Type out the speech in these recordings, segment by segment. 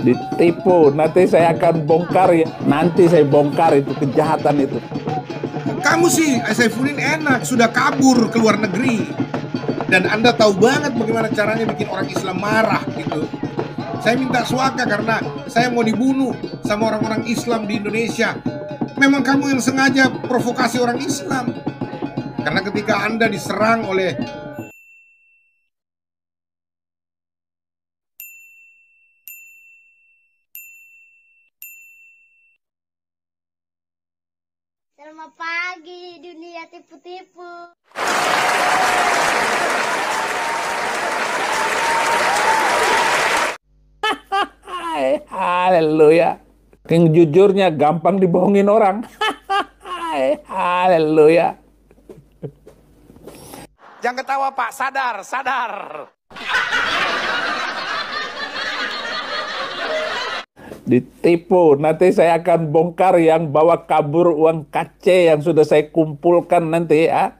Ditipu, nanti saya akan bongkar ya. Nanti saya bongkar itu kejahatan itu. Kamu sih, Saifuddin enak, sudah kabur ke luar negeri. Dan Anda tahu banget bagaimana caranya bikin orang Islam marah gitu. Saya minta suaka karena saya mau dibunuh sama orang-orang Islam di Indonesia. Memang kamu yang sengaja provokasi orang Islam. Karena ketika Anda diserang oleh Selamat pagi dunia tipu-tipu. Haleluya. Yang jujurnya gampang dibohongin orang. Haleluya. Jangan ketawa Pak, sadar, sadar. Ditipu, nanti saya akan bongkar yang bawa kabur uang KC yang sudah saya kumpulkan nanti ya.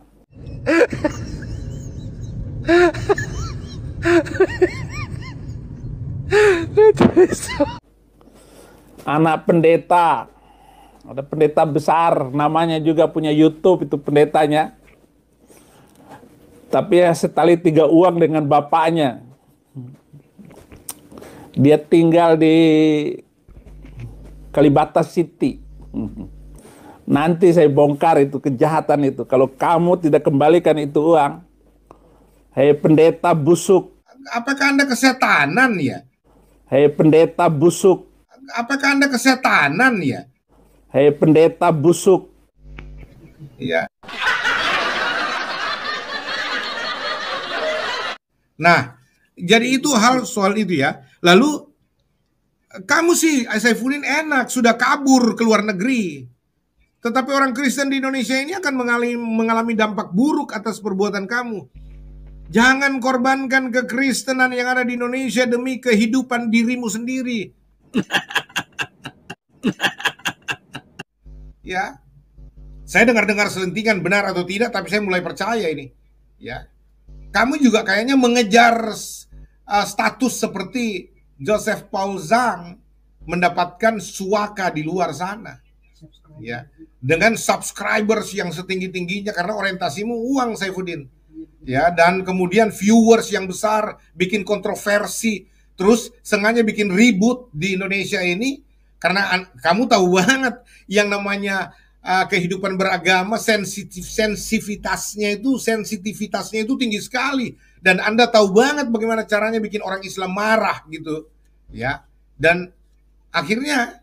Anak pendeta, ada pendeta besar, namanya juga punya YouTube itu pendetanya. Tapi ya setali 3 uang dengan bapaknya. Dia tinggal di Kalibata City. Nanti saya bongkar itu kejahatan itu. Kalau kamu tidak kembalikan itu uang, hei pendeta busuk. apakah Anda kesetanan ya? Hei pendeta busuk. Apakah Anda kesetanan ya? Hei pendeta busuk. Ya. Nah, jadi itu hal soal itu ya. Lalu kamu sih, Saifuddin enak, sudah kabur ke luar negeri. Tetapi orang Kristen di Indonesia ini akan mengalami dampak buruk atas perbuatan kamu. Jangan korbankan kekristenan yang ada di Indonesia demi kehidupan dirimu sendiri. Ya, saya dengar-dengar selentingan benar atau tidak, tapi saya mulai percaya ini. Ya, kamu juga kayaknya mengejar status seperti Joseph Paul Zhang mendapatkan suaka di luar sana. Ya, dengan subscribers yang setinggi-tingginya karena orientasimu uang, Saifuddin. Ya, dan kemudian viewers yang besar, bikin kontroversi, terus sengaja bikin ribut di Indonesia ini karena kamu tahu banget yang namanya kehidupan beragama sensitivitasnya itu tinggi sekali, dan Anda tahu banget bagaimana caranya bikin orang Islam marah gitu. Ya, dan akhirnya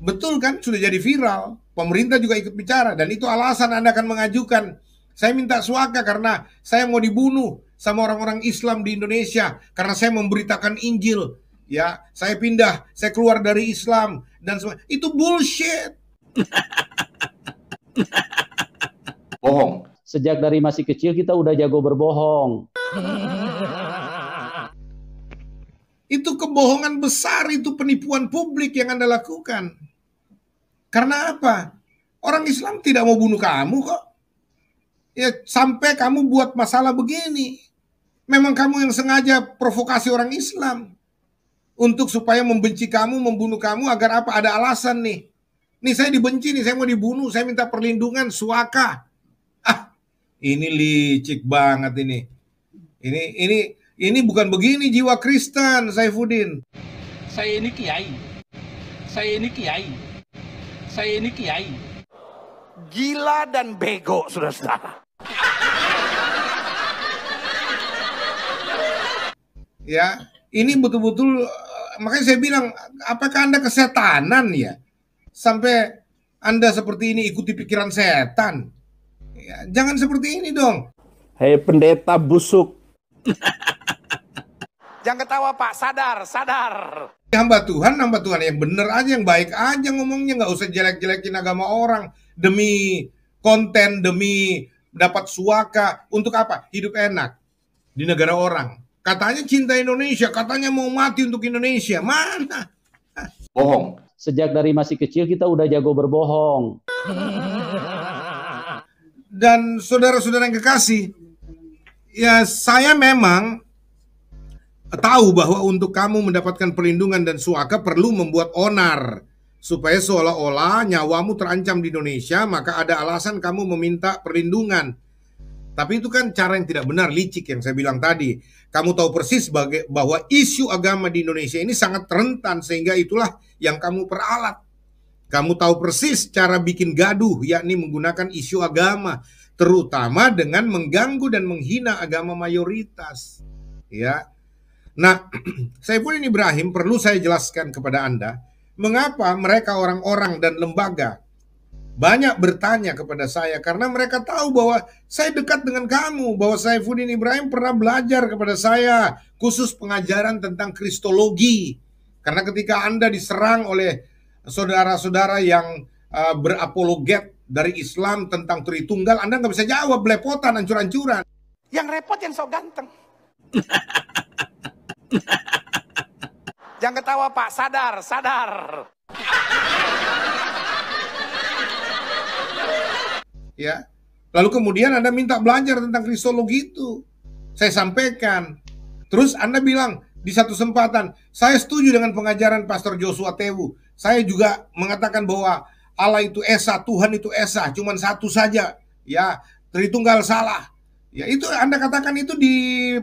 betul kan, sudah jadi viral. Pemerintah juga ikut bicara, dan itu alasan Anda akan mengajukan. Saya minta suaka karena saya mau dibunuh sama orang-orang Islam di Indonesia karena saya memberitakan Injil. Ya, saya pindah, saya keluar dari Islam dan semua. Itu bullshit. Bohong. Sejak dari masih kecil kita udah jago berbohong. Itu kebohongan besar, itu penipuan publik yang Anda lakukan. Karena apa? Orang Islam tidak mau bunuh kamu kok. Ya, sampai kamu buat masalah begini. Memang kamu yang sengaja provokasi orang Islam untuk supaya membenci kamu, membunuh kamu agar apa? Ada alasan nih. Nih saya dibenci nih, saya mau dibunuh, saya minta perlindungan, suaka. Ah, ini licik banget ini. Ini bukan begini jiwa Kristen, Saifuddin. Saya ini kiai. Saya ini kiai. Saya ini kiai. Gila dan bego, saudara-saudara. Ya, ini betul-betul, makanya saya bilang, apakah Anda kesetanan ya? Sampai Anda seperti ini ikuti pikiran setan. Ya, jangan seperti ini dong. Hei pendeta busuk. Jangan ketawa Pak, sadar, sadar. Hamba Tuhan yang bener aja, yang baik aja ngomongnya, nggak usah jelek-jelekin agama orang demi konten, demi dapat suaka. Untuk apa? Hidup enak di negara orang. Katanya cinta Indonesia, katanya mau mati untuk Indonesia. Mana? Bohong. Sejak dari masih kecil kita udah jago berbohong. Dan saudara-saudara yang kekasih, ya saya memang tahu bahwa untuk kamu mendapatkan perlindungan dan suaka perlu membuat onar, supaya seolah-olah nyawamu terancam di Indonesia, maka ada alasan kamu meminta perlindungan. Tapi itu kan cara yang tidak benar, licik yang saya bilang tadi. Kamu tahu persis bahwa isu agama di Indonesia ini sangat rentan, sehingga itulah yang kamu peralat. Kamu tahu persis cara bikin gaduh, yakni menggunakan isu agama, terutama dengan mengganggu dan menghina agama mayoritas. Ya. Nah, Saifuddin Ibrahim perlu saya jelaskan kepada Anda, mengapa mereka orang-orang dan lembaga banyak bertanya kepada saya, karena mereka tahu bahwa saya dekat dengan kamu, bahwa Saifuddin Ibrahim pernah belajar kepada saya, khusus pengajaran tentang kristologi. Karena ketika Anda diserang oleh saudara-saudara yang berapologet dari Islam tentang Tritunggal, Anda nggak bisa jawab, belepotan, ancur-ancuran. Yang repot yang sok ganteng. Jangan ketawa Pak, sadar, sadar. Ya. Lalu kemudian Anda minta belajar tentang kristologi itu. Saya sampaikan. Terus Anda bilang di satu kesempatan, saya setuju dengan pengajaran Pastor Joshua Tewu. Saya juga mengatakan bahwa Allah itu Esa, Tuhan itu Esa, cuman satu saja. Ya, Tritunggal salah. Ya, itu Anda katakan itu di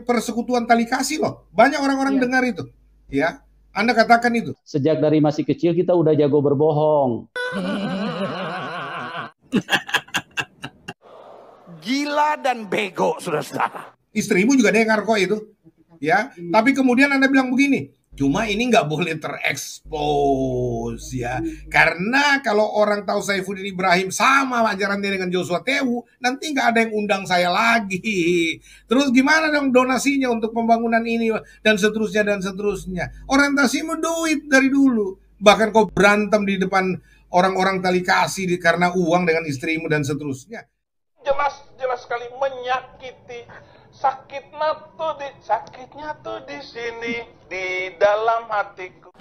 persekutuan tali kasih loh. Banyak orang-orang dengar itu. Ya, Anda katakan itu. Sejak dari masih kecil kita udah jago berbohong. Gila dan bego, saudara-saudara. Istrimu juga dengar kok itu. Ya, tapi kemudian Anda bilang begini, cuma ini nggak boleh terekspos ya, karena kalau orang tahu Saifuddin Ibrahim sama ajarannya dengan Joshua Tewu, nanti nggak ada yang undang saya lagi. Terus gimana dong donasinya untuk pembangunan ini dan seterusnya dan seterusnya. Orientasimu duit dari dulu, bahkan kau berantem di depan orang-orang tali kasih karena uang dengan istrimu dan seterusnya. Jelas sekali menyakiti. Sakitnya tuh di sini, di dalam hatiku.